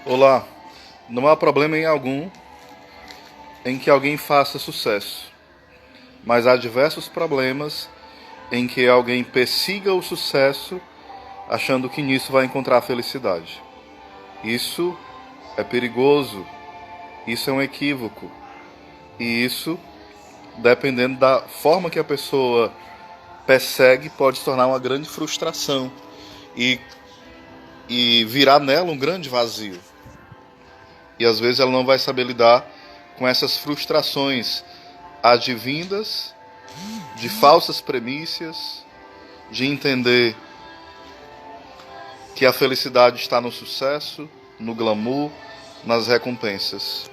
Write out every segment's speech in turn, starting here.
Olá, não há problema em algum em que alguém faça sucesso, mas há diversos problemas em que alguém persiga o sucesso achando que nisso vai encontrar a felicidade. Isso é perigoso, isso é um equívoco, e isso, dependendo da forma que a pessoa persegue, pode se tornar uma grande frustração e, e virar nela um grande vazio. E às vezes ela não vai saber lidar com essas frustrações advindas de falsas premissas, de entender que a felicidade está no sucesso, no glamour, nas recompensas.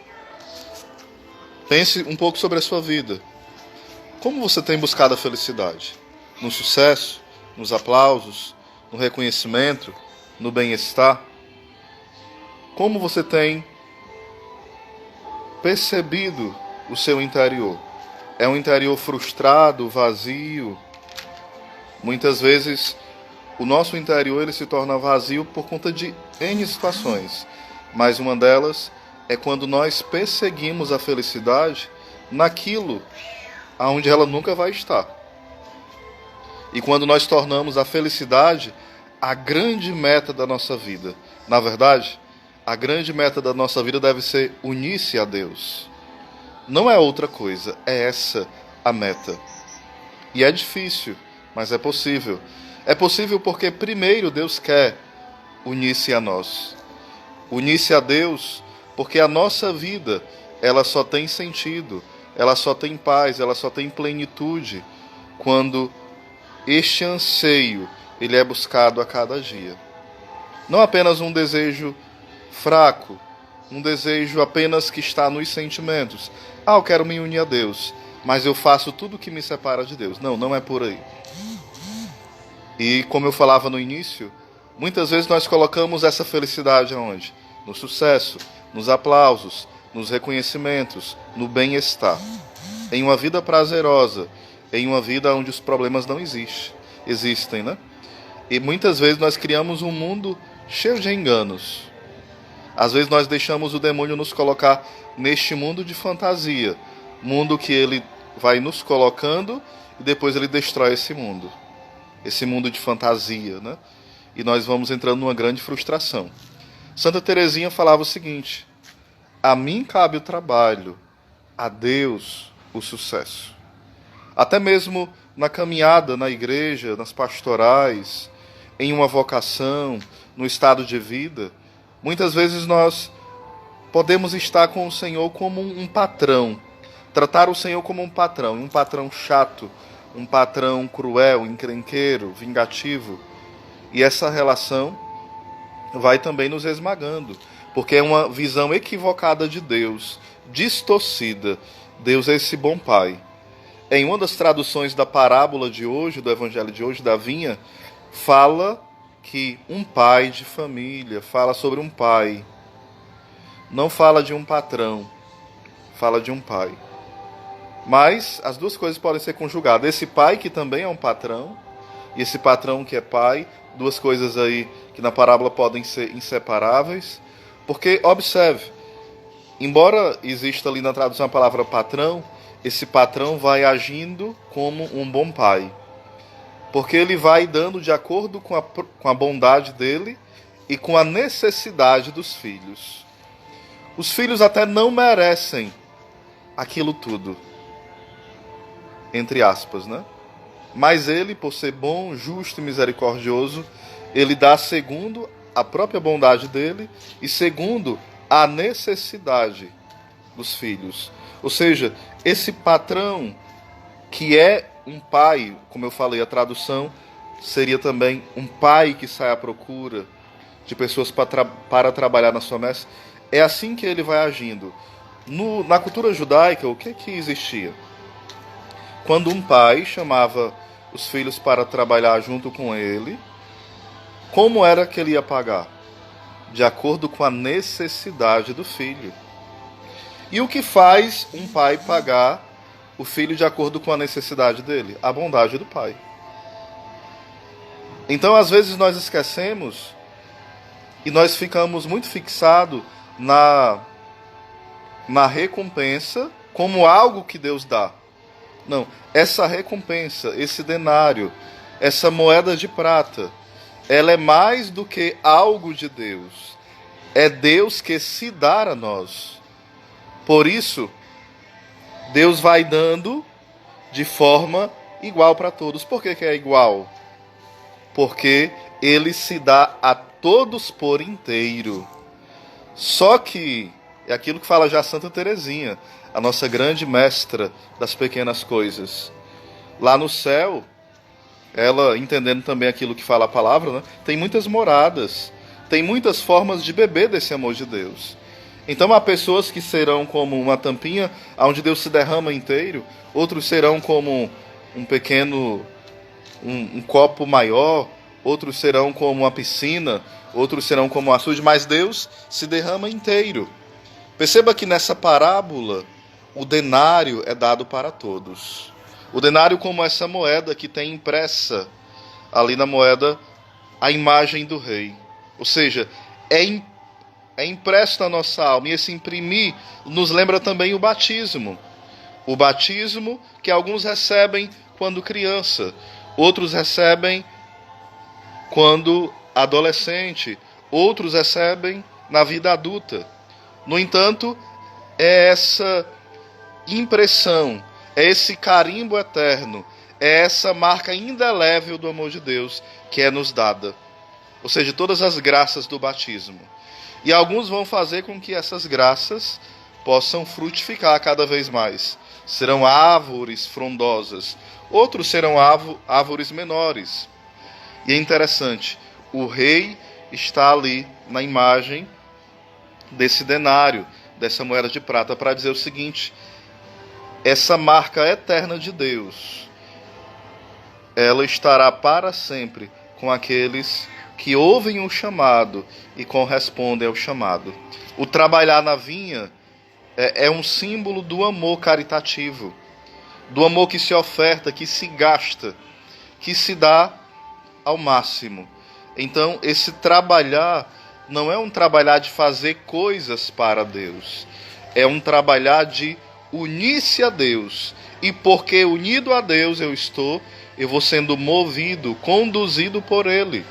Pense um pouco sobre a sua vida. Como você tem buscado a felicidade? No sucesso, nos aplausos, no reconhecimento, no bem-estar? Como você tem percebido o seu interior? É um interior frustrado, vazio? Muitas vezes o nosso interior ele se torna vazio por conta de N situações, mas uma delas é quando nós perseguimos a felicidade naquilo aonde ela nunca vai estar. E quando nós tornamos a felicidade a grande meta da nossa vida. Na verdade, a grande meta da nossa vida deve ser unir-se a Deus. Não é outra coisa, é essa a meta. E é difícil, mas é possível. É possível porque primeiro Deus quer unir-se a nós. Unir-se a Deus porque a nossa vida, ela só tem sentido, ela só tem paz, ela só tem plenitude quando este anseio ele é buscado a cada dia. Não apenas um desejo fraco, um desejo apenas que está nos sentimentos. Eu quero me unir a Deus, mas eu faço tudo que me separa de Deus. Não, não é por aí. E como eu falava no início, muitas vezes nós colocamos essa felicidade aonde? No sucesso, nos aplausos, nos reconhecimentos, no bem-estar. Em uma vida prazerosa, em uma vida onde os problemas não existem, né? E muitas vezes nós criamos um mundo cheio de enganos. Às vezes nós deixamos o demônio nos colocar neste mundo de fantasia. Mundo que ele vai nos colocando e depois ele destrói esse mundo. Esse mundo de fantasia, né? E nós vamos entrando numa grande frustração. Santa Teresinha falava o seguinte: a mim cabe o trabalho, a Deus o sucesso. Até mesmo na caminhada na igreja, nas pastorais, em uma vocação, no estado de vida, muitas vezes nós podemos estar com o Senhor como um patrão, tratar o Senhor como um patrão chato, um patrão cruel, encrenqueiro, vingativo. E essa relação vai também nos esmagando, porque é uma visão equivocada de Deus, distorcida. Deus é esse bom pai. Em uma das traduções da parábola de hoje, do evangelho de hoje, da vinha, fala que um pai de família, fala sobre um pai. Não fala de um patrão, fala de um pai. Mas as duas coisas podem ser conjugadas. Esse pai que também é um patrão, e esse patrão que é pai, duas coisas aí que na parábola podem ser inseparáveis. Porque, observe, embora exista ali na tradução a palavra patrão, esse patrão vai agindo como um bom pai. Porque ele vai dando de acordo com a bondade dele e com a necessidade dos filhos. Os filhos até não merecem aquilo tudo, entre aspas, né? Mas ele, por ser bom, justo e misericordioso, ele dá segundo a própria bondade dele e segundo a necessidade dos filhos. Ou seja, esse patrão que é um pai, como eu falei, a tradução seria também um pai que sai à procura de pessoas para trabalhar na sua messe. É assim que ele vai agindo. Na cultura judaica, o que existia? Quando um pai chamava os filhos para trabalhar junto com ele, como era que ele ia pagar? De acordo com a necessidade do filho. E o que faz um pai pagar o filho de acordo com a necessidade dele? A bondade do pai. Então, às vezes, nós esquecemos E nós ficamos muito fixados na recompensa como algo que Deus dá. Não, essa recompensa, esse denário, essa moeda de prata, ela é mais do que algo de Deus. É Deus que se dá a nós. Por isso, Deus vai dando de forma igual para todos. Por que é igual? Porque Ele se dá a todos por inteiro. Só que, é aquilo que fala já Santa Teresinha, a nossa grande mestra das pequenas coisas. Lá no céu, ela, entendendo também aquilo que fala a palavra, né, tem muitas moradas, tem muitas formas de beber desse amor de Deus. Então há pessoas que serão como uma tampinha, onde Deus se derrama inteiro, outros serão como um pequeno, um copo maior, outros serão como uma piscina, outros serão como um açude, mas Deus se derrama inteiro. Perceba que nessa parábola, o denário é dado para todos. O denário como essa moeda que tem impressa ali na moeda a imagem do rei. Ou seja, é impresso na nossa alma. E esse imprimir nos lembra também o batismo. O batismo que alguns recebem quando criança, outros recebem quando adolescente, outros recebem na vida adulta. No entanto, é essa impressão, é esse carimbo eterno, é essa marca indelével do amor de Deus que é nos dada. Ou seja, todas as graças do batismo. E alguns vão fazer com que essas graças possam frutificar cada vez mais. Serão árvores frondosas. Outros serão árvores menores. E é interessante, o rei está ali na imagem desse denário, dessa moeda de prata, para dizer o seguinte: essa marca eterna de Deus, ela estará para sempre com aqueles que ouvem o chamado e correspondem ao chamado. O trabalhar na vinha é um símbolo do amor caritativo, do amor que se oferta, que se gasta, que se dá ao máximo. Então, esse trabalhar não é um trabalhar de fazer coisas para Deus, é um trabalhar de unir-se a Deus. E porque unido a Deus eu vou sendo movido, conduzido por Ele.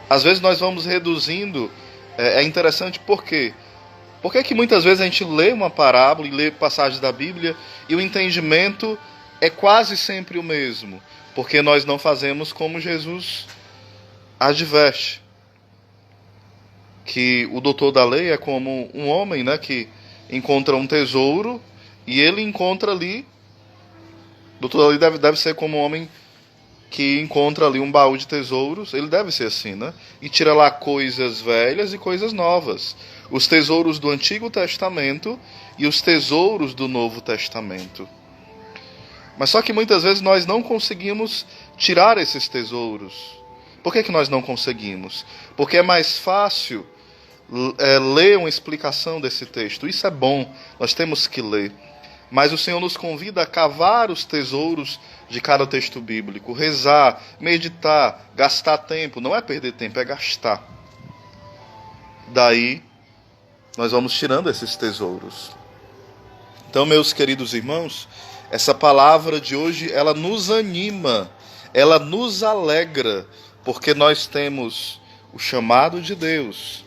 Às vezes nós vamos reduzindo, é interessante porque é que muitas vezes a gente lê uma parábola e lê passagens da Bíblia e o entendimento é quase sempre o mesmo, porque nós não fazemos como Jesus adverte, que o doutor da lei é como um homem, né, que encontra um tesouro e ele encontra ali, o doutor da lei deve ser como um homem que encontra ali um baú de tesouros, ele deve ser assim, né? E tira lá coisas velhas e coisas novas. Os tesouros do Antigo Testamento e os tesouros do Novo Testamento. Mas só que muitas vezes nós não conseguimos tirar esses tesouros. Por que nós não conseguimos? Porque é mais fácil ler uma explicação desse texto. Isso é bom, nós temos que ler. Mas o Senhor nos convida a cavar os tesouros de cada texto bíblico, rezar, meditar, gastar tempo. Não é perder tempo, é gastar. Daí, nós vamos tirando esses tesouros. Então, meus queridos irmãos, essa palavra de hoje, ela nos anima, ela nos alegra, porque nós temos o chamado de Deus,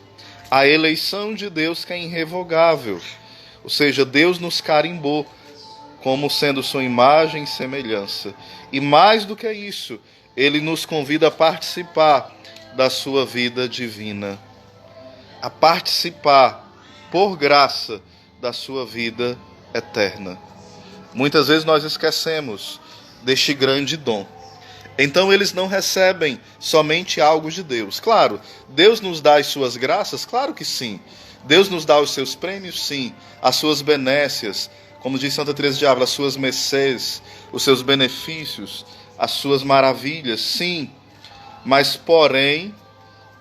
a eleição de Deus que é irrevogável. Ou seja, Deus nos carimbou como sendo sua imagem e semelhança. E mais do que isso, Ele nos convida a participar da sua vida divina. A participar, por graça, da sua vida eterna. Muitas vezes nós esquecemos deste grande dom. Então eles não recebem somente algo de Deus. Claro, Deus nos dá as suas graças? Claro que sim. Deus nos dá os seus prêmios? Sim. As suas benécias, como diz Santa Teresa de Ávila, as suas mercês, os seus benefícios, as suas maravilhas? Sim. Mas, porém,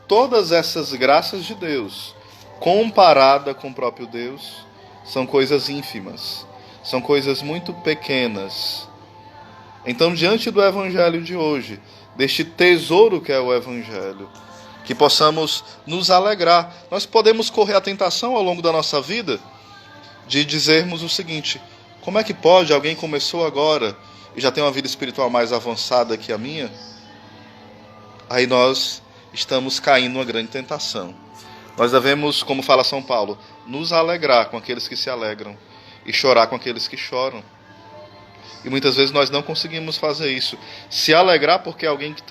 todas essas graças de Deus, comparada com o próprio Deus, são coisas ínfimas. São coisas muito pequenas. Então, diante do Evangelho de hoje, deste tesouro que é o Evangelho, que possamos nos alegrar. Nós podemos correr a tentação ao longo da nossa vida de dizermos o seguinte: como é que pode alguém começou agora e já tem uma vida espiritual mais avançada que a minha? Aí nós estamos caindo numa grande tentação. Nós devemos, como fala São Paulo, nos alegrar com aqueles que se alegram e chorar com aqueles que choram. E muitas vezes nós não conseguimos fazer isso. Se alegrar porque alguém que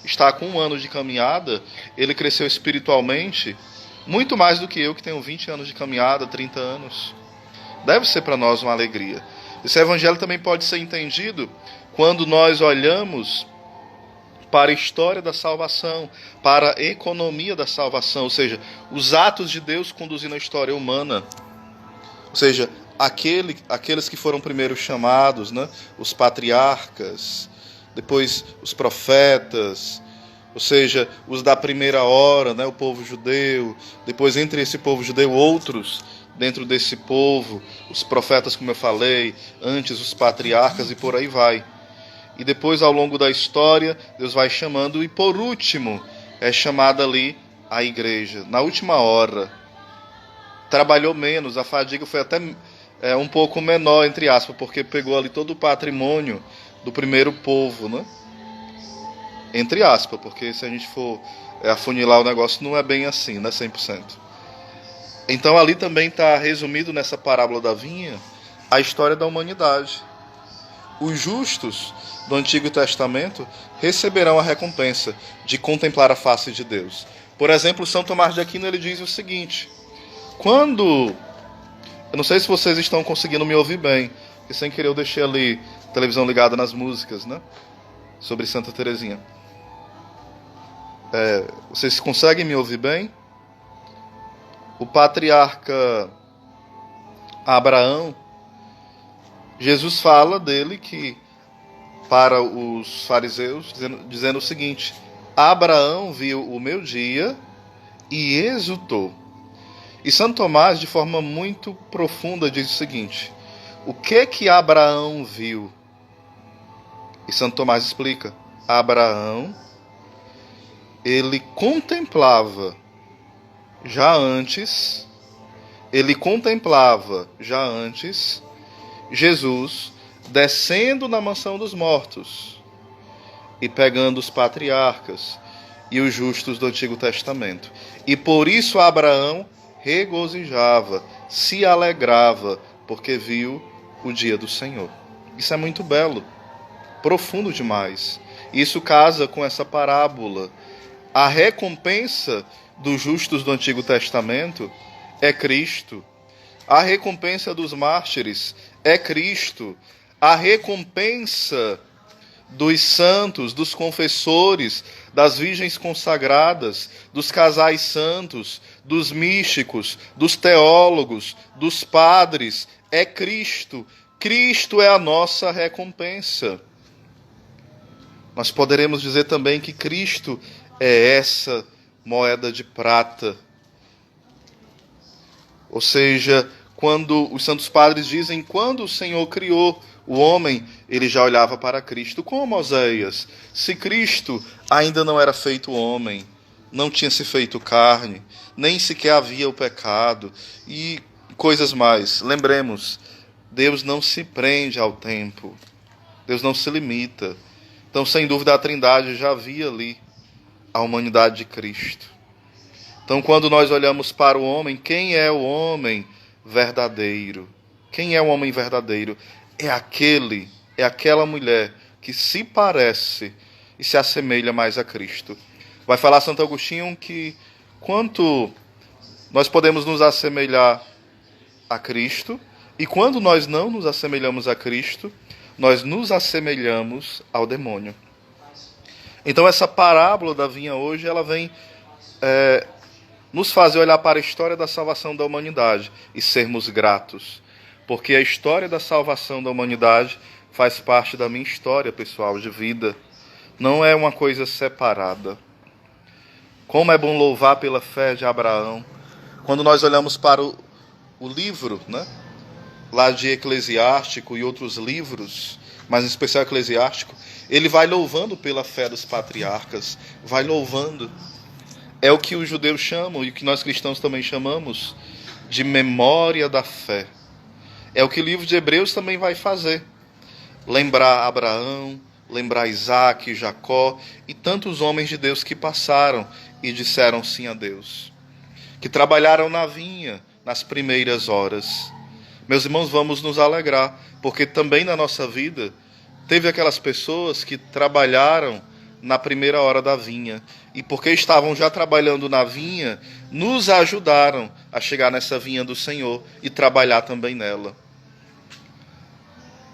está com 1 ano de caminhada, ele cresceu espiritualmente muito mais do que eu, que tenho 20 anos de caminhada, 30 anos. Deve ser para nós uma alegria. Esse evangelho também pode ser entendido quando nós olhamos para a história da salvação, para a economia da salvação, ou seja, os atos de Deus conduzindo a história humana. Ou seja, aqueles que foram primeiro chamados, né? Os patriarcas, depois os profetas, ou seja, os da primeira hora, né? O povo judeu, depois entre esse povo judeu outros dentro desse povo, os profetas, como eu falei, antes os patriarcas e por aí vai. E depois, ao longo da história, Deus vai chamando, e por último é chamada ali a igreja, na última hora. Trabalhou menos, a fadiga foi até um pouco menor, entre aspas, porque pegou ali todo o patrimônio do primeiro povo, né? Entre aspas, porque se a gente for afunilar o negócio, não é bem assim, né? 100%. Então ali também está resumido nessa parábola da vinha a história da humanidade. Os justos do Antigo Testamento receberão a recompensa de contemplar a face de Deus. Por exemplo, São Tomás de Aquino, ele diz o seguinte: eu não sei se vocês estão conseguindo me ouvir bem, porque sem querer eu deixei ali a televisão ligada nas músicas, né? Sobre Santa Teresinha. Vocês conseguem me ouvir bem? O patriarca Abraão, Jesus fala dele que, para os fariseus, dizendo o seguinte: Abraão viu o meu dia e exultou. E Santo Tomás, de forma muito profunda, diz o seguinte: o que Abraão viu? E Santo Tomás explica: Abraão, ele contemplava já antes Jesus descendo na mansão dos mortos e pegando os patriarcas e os justos do Antigo Testamento. E por isso Abraão regozijava, se alegrava, porque viu o dia do Senhor. Isso é muito belo, profundo demais. Isso casa com essa parábola. A recompensa dos justos do Antigo Testamento é Cristo. A recompensa dos mártires é Cristo. A recompensa dos santos, dos confessores, das virgens consagradas, dos casais santos, dos místicos, dos teólogos, dos padres, é Cristo. Cristo é a nossa recompensa. Nós poderemos dizer também que Cristo é essa moeda de prata. Ou seja, quando os santos padres dizem, quando o Senhor criou o homem, ele já olhava para Cristo. Como Oséias? Se Cristo ainda não era feito homem, não tinha se feito carne, nem sequer havia o pecado e coisas mais. Lembremos, Deus não se prende ao tempo. Deus não se limita. Então, sem dúvida, a Trindade já havia ali a humanidade de Cristo. Então, quando nós olhamos para o homem, quem é o homem verdadeiro? Quem é o homem verdadeiro? É aquela mulher que se parece e se assemelha mais a Cristo. Vai falar Santo Agostinho que quanto nós podemos nos assemelhar a Cristo, e quando nós não nos assemelhamos a Cristo, nós nos assemelhamos ao demônio. Então essa parábola da vinha hoje, ela vem nos fazer olhar para a história da salvação da humanidade e sermos gratos. Porque a história da salvação da humanidade faz parte da minha história pessoal de vida. Não é uma coisa separada. Como é bom louvar pela fé de Abraão. Quando nós olhamos para o livro, né, lá de Eclesiástico e outros livros, mas em especial Eclesiástico, ele vai louvando pela fé dos patriarcas. Vai louvando. É o que os judeus chamam e o que nós cristãos também chamamos de memória da fé. É o que o livro de Hebreus também vai fazer. Lembrar Abraão, lembrar Isaac, Jacó e tantos homens de Deus que passaram e disseram sim a Deus. Que trabalharam na vinha nas primeiras horas. Meus irmãos, vamos nos alegrar, porque também na nossa vida teve aquelas pessoas que trabalharam na primeira hora da vinha. E porque estavam já trabalhando na vinha, nos ajudaram a chegar nessa vinha do Senhor e trabalhar também nela.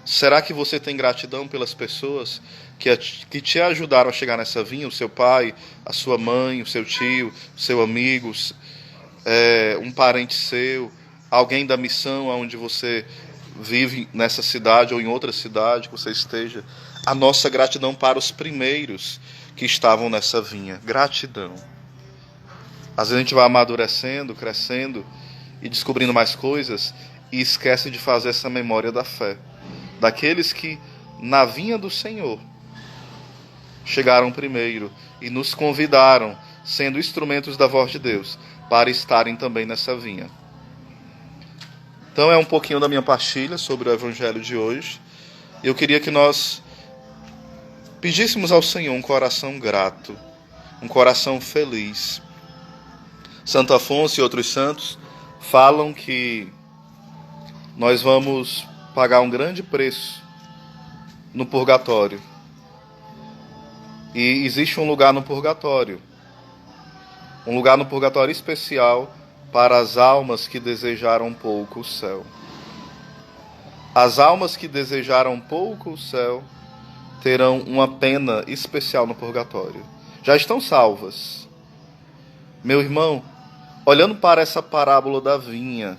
Será que você tem gratidão pelas pessoas que te ajudaram a chegar nessa vinha? O seu pai, a sua mãe, o seu tio, o seu amigo, um parente seu, alguém da missão onde você vive nessa cidade ou em outra cidade que você esteja. A nossa gratidão para os primeiros que estavam nessa vinha. Gratidão. Às vezes a gente vai amadurecendo, crescendo e descobrindo mais coisas e esquece de fazer essa memória da fé. Daqueles que na vinha do Senhor chegaram primeiro e nos convidaram, sendo instrumentos da voz de Deus, para estarem também nessa vinha. Então é um pouquinho da minha partilha sobre o Evangelho de hoje. Eu queria que nós pedíssemos ao Senhor um coração grato, um coração feliz. Santo Afonso e outros santos falam que nós vamos pagar um grande preço no purgatório. E existe um lugar no purgatório. Um lugar no purgatório especial para as almas que desejaram pouco o céu. As almas que desejaram pouco o céu terão uma pena especial no purgatório. Já estão salvas. Meu irmão, olhando para essa parábola da vinha,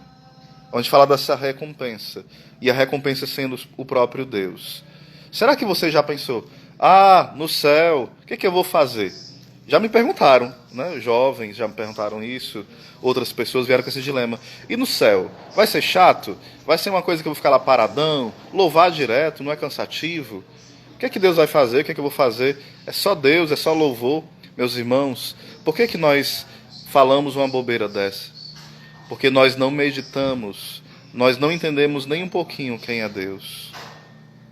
onde fala dessa recompensa, e a recompensa sendo o próprio Deus. Será que você já pensou, no céu, o que eu vou fazer? Já me perguntaram, né? Jovens já me perguntaram isso, outras pessoas vieram com esse dilema. E no céu? Vai ser chato? Vai ser uma coisa que eu vou ficar lá paradão? Louvar direto? Não é cansativo? O que Deus vai fazer? O que eu vou fazer? É só Deus, é só louvor. Meus irmãos, por que nós falamos uma bobeira dessa? Porque nós não meditamos, nós não entendemos nem um pouquinho quem é Deus,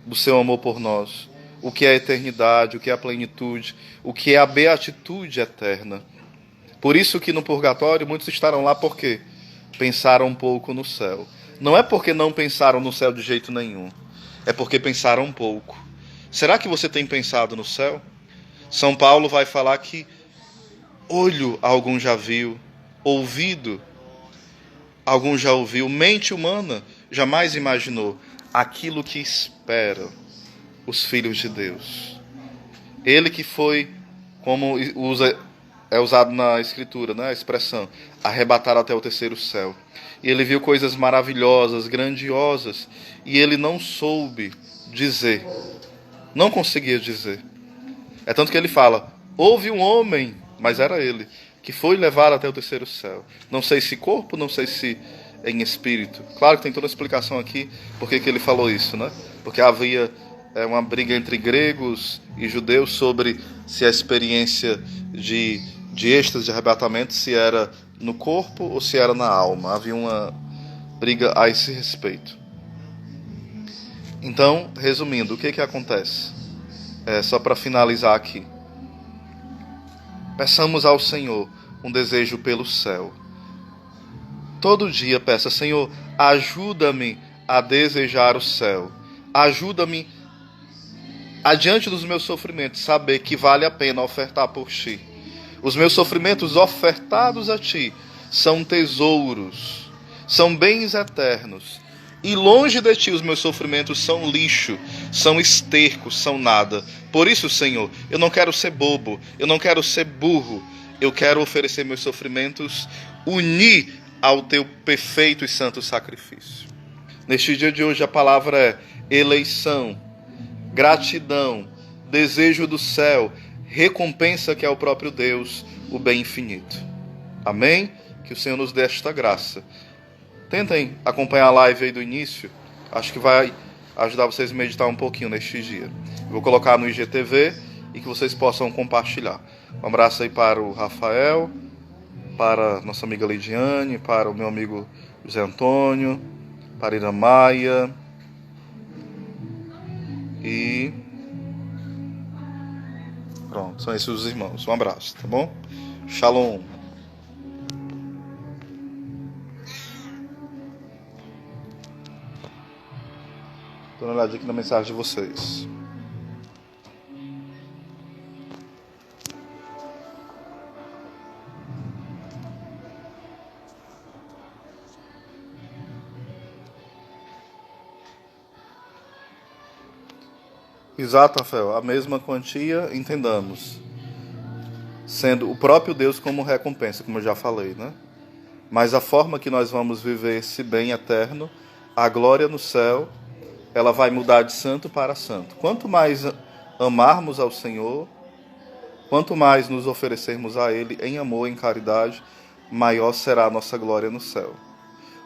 do seu amor por nós, o que é a eternidade, o que é a plenitude, o que é a beatitude eterna. Por isso que no purgatório muitos estarão lá porque pensaram um pouco no céu. Não é porque não pensaram no céu de jeito nenhum, é porque pensaram um pouco. Será que você tem pensado no céu? São Paulo vai falar que olho algum já viu, ouvido algum já ouviu, mente humana jamais imaginou aquilo que espera os filhos de Deus. Ele que foi, como é usado na Escritura, né, a expressão, arrebatado até o terceiro céu. E ele viu coisas maravilhosas, grandiosas, e ele não soube dizer, não conseguia dizer. É tanto que ele fala, houve um homem, mas era ele, que foi levado até o terceiro céu. Não sei se corpo, não sei se em espírito. Claro que tem toda a explicação aqui, porque que ele falou isso, né? Porque havia uma briga entre gregos e judeus sobre se a experiência de êxtase, de arrebatamento, se era no corpo ou se era na alma. Havia uma briga a esse respeito. Então, resumindo, o que acontece? Só para finalizar aqui. Peçamos ao Senhor um desejo pelo céu. Todo dia peça, Senhor, ajuda-me a desejar o céu. Ajuda-me, adiante dos meus sofrimentos, saber que vale a pena ofertar por Ti. Os meus sofrimentos ofertados a Ti são tesouros, são bens eternos. E longe de Ti os meus sofrimentos são lixo, são esterco, são nada. Por isso, Senhor, eu não quero ser bobo, eu não quero ser burro. Eu quero oferecer meus sofrimentos, unir ao Teu perfeito e santo sacrifício. Neste dia de hoje a palavra é eleição, gratidão, desejo do céu, recompensa que é o próprio Deus, o bem infinito. Amém? Que o Senhor nos dê esta graça. Tentem acompanhar a live aí do início. Acho que vai ajudar vocês a meditar um pouquinho neste dia. Eu vou colocar no IGTV e que vocês possam compartilhar. Um abraço aí para o Rafael, para nossa amiga Lidiane, para o meu amigo José Antônio, para Ira Maia e pronto, são esses os irmãos. Um abraço, tá bom? Shalom. Tô dando uma olhadinha aqui na mensagem de vocês. Exato, Rafael. A mesma quantia, entendamos, sendo o próprio Deus como recompensa, como eu já falei, né? Mas a forma que nós vamos viver esse bem eterno, a glória no céu, ela vai mudar de santo para santo. Quanto mais amarmos ao Senhor, quanto mais nos oferecermos a Ele em amor, em caridade, maior será a nossa glória no céu.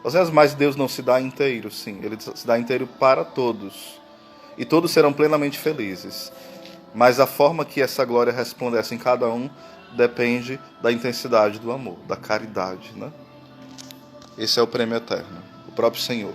Às vezes, mas Deus não se dá inteiro, sim. Ele se dá inteiro para todos. E todos serão plenamente felizes. Mas a forma que essa glória resplandece em cada um depende da intensidade do amor, da caridade, né? Esse é o prêmio eterno, o próprio Senhor.